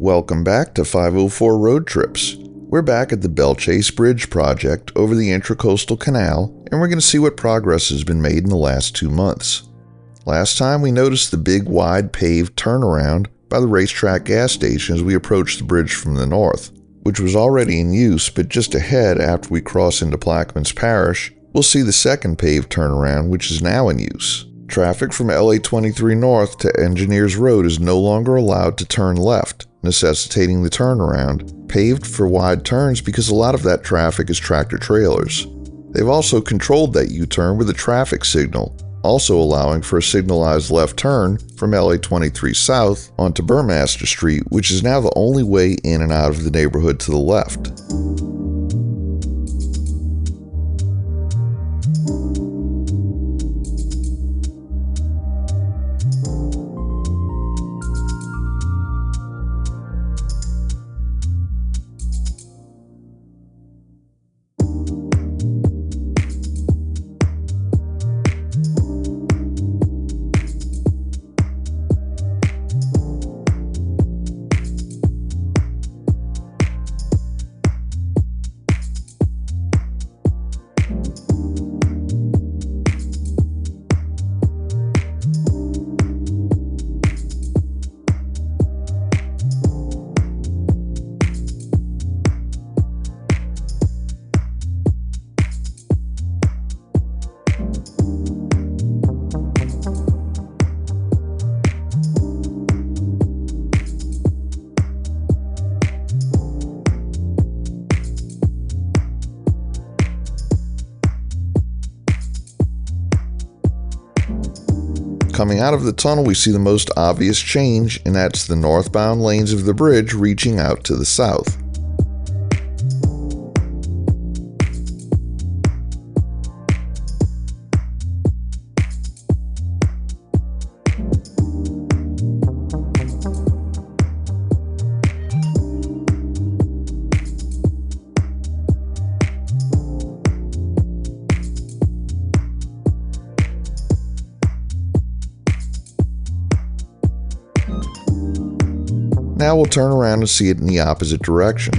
Welcome back to 504 Road Trips. We're back at the Belle Chasse Bridge project over the Intracoastal Canal, and we're going to see what progress has been made in the last 2 months. Last time we noticed the big wide paved turnaround by the racetrack gas station as we approached the bridge from the north, which was already in use, but just ahead after we cross into Plaquemines Parish, we'll see the second paved turnaround, which is now in use. Traffic from LA 23 North to Engineers Road is no longer allowed to turn left, necessitating the turnaround, paved for wide turns because a lot of that traffic is tractor trailers. They've also controlled that U-turn with a traffic signal, also allowing for a signalized left turn from LA 23 South onto Burmaster Street, which is now the only way in and out of the neighborhood to the left. Coming out of the tunnel, we see the most obvious change, and that's the northbound lanes of the bridge reaching out to the south. Now we'll turn around and see it in the opposite direction.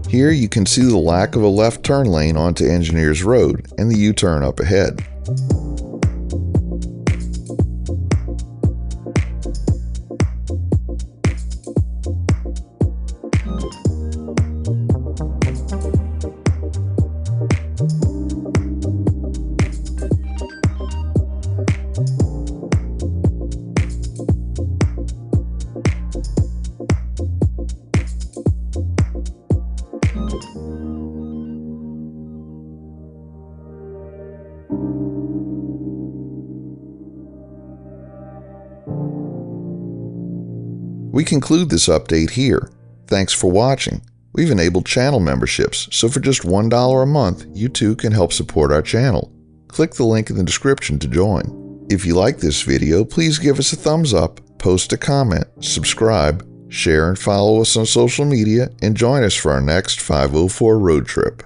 Here you can see the lack of a left turn lane onto Engineers Road and the U-turn up ahead. We conclude this update here. Thanks for watching. We've enabled channel memberships, so for just $1 a month, you too can help support our channel. Click the link in the description to join. If you like this video, please give us a thumbs up, post a comment, subscribe, share and follow us on social media, and join us for our next 504 road trip.